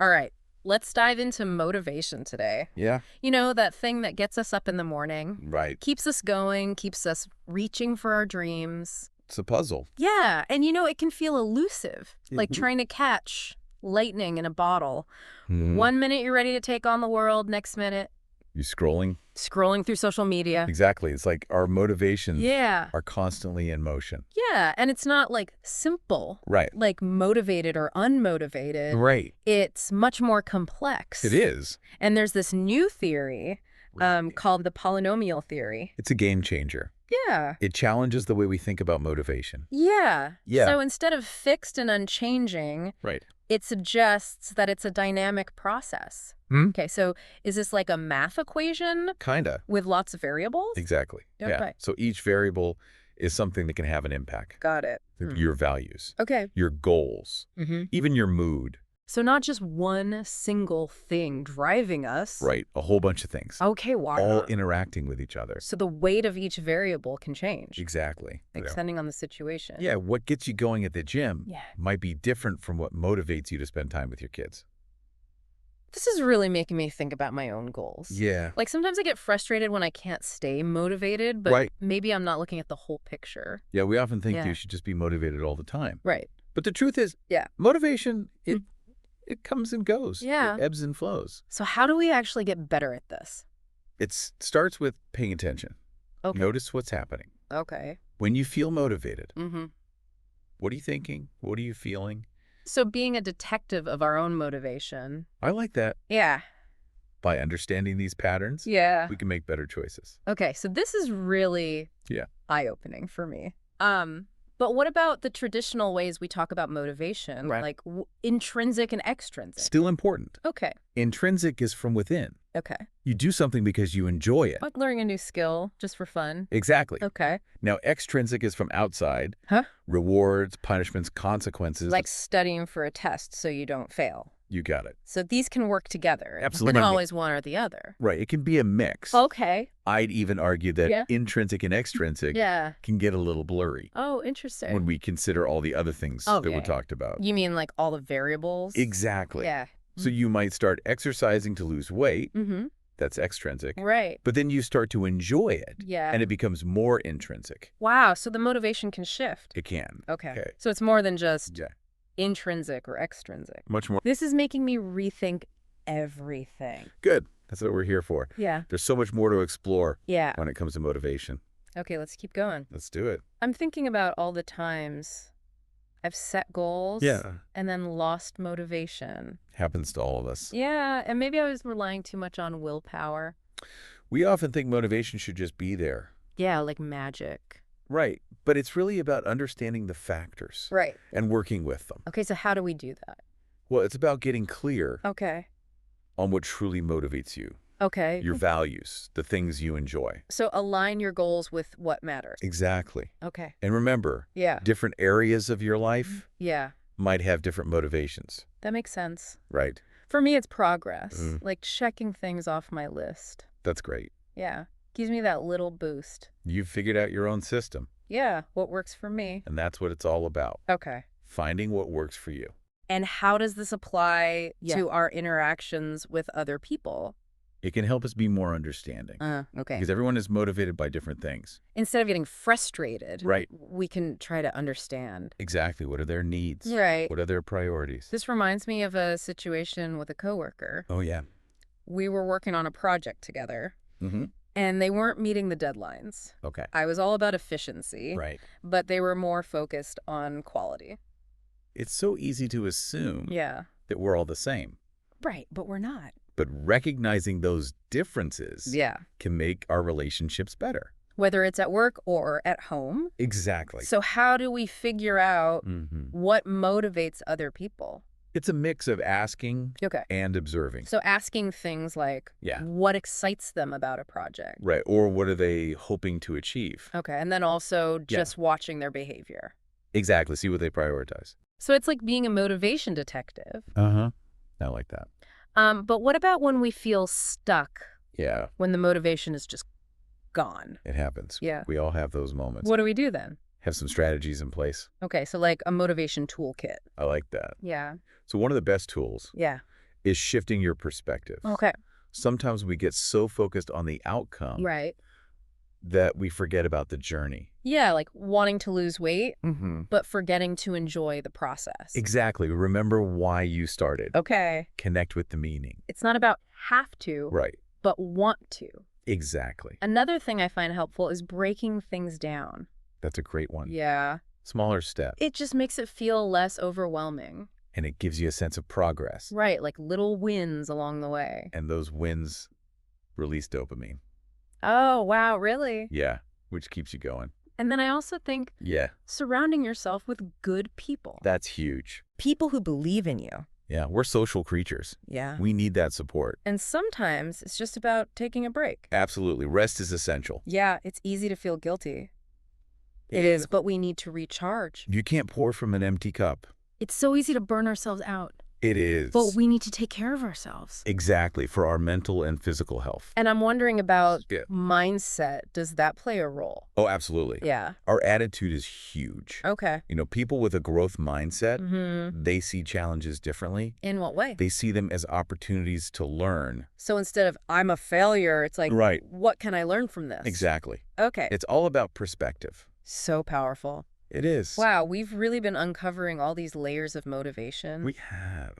All right, let's dive into motivation today. Yeah. You know, that thing that gets us up in the morning, Right. keeps us going, keeps us reaching for our dreams. It's a puzzle. Yeah, and you know, it can feel elusive, like Mhm. trying to catch lightning in a bottle. Mhm. 1 minute you're ready to take on the world, next minute You scrolling? scrolling through social media. Exactly. It's like our motivations Yeah. are constantly in motion. Yeah, and it's not like simple, Right. like motivated or unmotivated. Right. It's much more complex. It is. And there's this new theory called the Polynomial Theory. It's a game changer. Yeah. It challenges the way we think about motivation. Yeah. Yeah. So instead of fixed and unchanging, Right. it suggests that it's a dynamic process. Hmm? Okay, so is this like a math equation Kinda. with lots of variables? Exactly. Yeah. Okay. So each variable is something that can have an impact. Got it. Your values, Okay. your goals, even your mood. So not just one single thing driving us. Right. A whole bunch of things. Okay, wow. All interacting with each other. So the weight of each variable can change, Exactly. depending on the situation. Yeah, what gets you going at the gym Yeah. might be different from what motivates you to spend time with your kids. This is really making me think about my own goals. Yeah. Like sometimes I get frustrated when I can't stay motivated, but Right. maybe I'm not looking at the whole picture. Yeah, we often think Yeah. you should just be motivated all the time. Right. But the truth is, Yeah. motivation, it comes and goes. Yeah. It ebbs and flows. So how do we actually get better at this? It starts with paying attention. Okay. Notice what's happening. Okay. When you feel motivated, Mm-hmm. what are you thinking? What are you feeling? So being a detective of our own motivation. I like that. Yeah. By understanding these patterns, Yeah. we can make better choices. Okay, so this is really eye-opening for me. But what about the traditional ways we talk about motivation, Right. like intrinsic and extrinsic? Still important. Okay. Intrinsic is from within. Okay. You do something because you enjoy it. Like learning a new skill just for fun. Exactly. Okay. Now, extrinsic is from outside. Huh? Rewards, punishments, consequences. Like studying for a test so you don't fail. You got it. So these can work together. Absolutely. And always one or the other. Right. It can be a mix. Okay. I'd even argue that Yeah. intrinsic and extrinsic Yeah. can get a little blurry Oh, interesting. when we consider all the other things that we Okay. talked about. You mean like all the variables? Exactly. Yeah. So you might start exercising to lose weight. Mm-hmm. That's extrinsic. Right. But then you start to enjoy it. Yeah. And it becomes more intrinsic. Wow, so the motivation can shift. It can. Okay. So it's more than just Yeah. intrinsic or extrinsic. Much more. This is making me rethink everything. Good. That's what we're here for. Yeah. There's so much more to explore Yeah. when it comes to motivation. Okay, let's keep going. Let's do it. I'm thinking about all the times I've set goals and then lost motivation. Happens to all of us. Yeah, and maybe I was relying too much on willpower. We often think motivation should just be there. Yeah, like magic. Right. But it's really about understanding the factors Right. and working with them. Okay, so how do we do that? Well, it's about getting clear Okay. on what truly motivates you, Okay. your values, the things you enjoy. So align your goals with what matters. Exactly. Okay. And remember, Yeah. different areas of your life Yeah. might have different motivations, That makes sense. right? For me, it's progress, Mm. like checking things off my list. That's great. Yeah. Gives me that little boost. You've figured out your own system, Yeah. What works for me. and that's what it's all about. Okay. Finding what works for you. And how does this apply to our interactions with other people? It can help us be more understanding Okay. because everyone is motivated by different things. Instead of getting frustrated, Right. we can try to understand. Exactly. What are their needs? Right. What are their priorities? This reminds me of a situation with a coworker. Oh, yeah. We were working on a project together, Mm-hmm. and they weren't meeting the deadlines. Okay. I was all about efficiency, Right. but they were more focused on quality. It's so easy to assume Yeah. that we're all the same, Right, but we're not. but recognizing those differences Yeah. can make our relationships better. Whether it's at work or at home. Exactly. So how do we figure out Mm-hmm. what motivates other people? It's a mix of asking Okay. and observing. So asking things like, Yeah. what excites them about a project? Right. Or what are they hoping to achieve? Okay, and then also just watching their behavior. Exactly. See what they prioritize. So it's like being a motivation detective. Uh-huh. I like that. But what about when we feel stuck, Yeah, when the motivation is just gone? it happens. Yeah. We all have those moments. What do we do then? Have some strategies in place. Okay, so like a motivation toolkit. I like that. Yeah. So one of the best tools Yeah. is shifting your perspective. Okay. Sometimes we get so focused on the outcome Right. that we forget about the journey. Yeah, like wanting to lose weight, Mm-hmm. but forgetting to enjoy the process. Exactly. Remember why you started. Okay. Connect with the meaning. It's not about have to, Right. but want to. Exactly. Another thing I find helpful is breaking things down. That's a great one. Yeah. Smaller step. It just makes it feel less overwhelming. And it gives you a sense of progress. Right, like little wins along the way. And those wins release dopamine. Oh, wow, really? Yeah, which keeps you going. And then I also think surrounding yourself with good people. That's huge. People who believe in you. Yeah, we're social creatures. Yeah. We need that support. And sometimes it's just about taking a break. Absolutely. Rest is essential. Yeah, it's easy to feel guilty. It is, but we need to recharge. You can't pour from an empty cup. It's so easy to burn ourselves out. It is. But we need to take care of ourselves. Exactly, for our mental and physical health. And I'm wondering about mindset. Does that play a role? Oh, absolutely. Yeah. Our attitude is huge. Okay. You know, people with a growth mindset, they see challenges differently. In what way? They see them as opportunities to learn. So instead of I'm a failure, it's like, right. What can I learn from this? Exactly. Okay. It's all about perspective. So powerful. It is. Wow, we've really been uncovering all these layers of motivation. We have.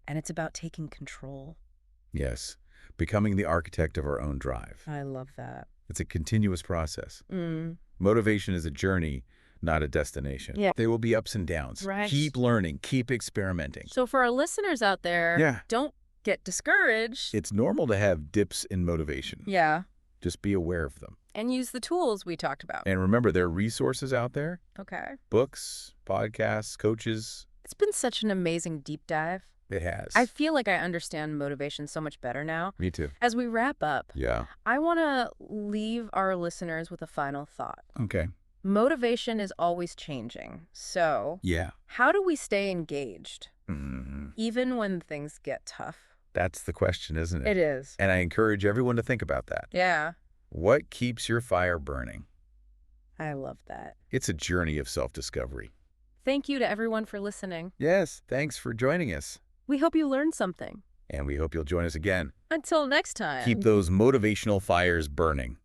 And it's about taking control. Yes. Becoming the architect of our own drive. I love that. It's a continuous process. Motivation is a journey, not a destination. Yeah. There will be ups and downs. Right. Keep learning. Keep experimenting. So for our listeners out there, don't get discouraged. It's normal to have dips in motivation. Yeah. Just be aware of them. And use the tools we talked about. And remember, there are resources out there. Okay. Books, podcasts, coaches. It's been such an amazing deep dive. It has. I feel like I understand motivation so much better now. Me too. As we wrap up, I want to leave our listeners with a final thought. Okay. Motivation is always changing. So how do we stay engaged, even when things get tough? That's the question, isn't it? It is. And I encourage everyone to think about that. Yeah. What keeps your fire burning? I love that. It's a journey of self-discovery. Thank you to everyone for listening. Yes, thanks for joining us. We hope you learned something. And we hope you'll join us again. Until next time. Keep those motivational fires burning.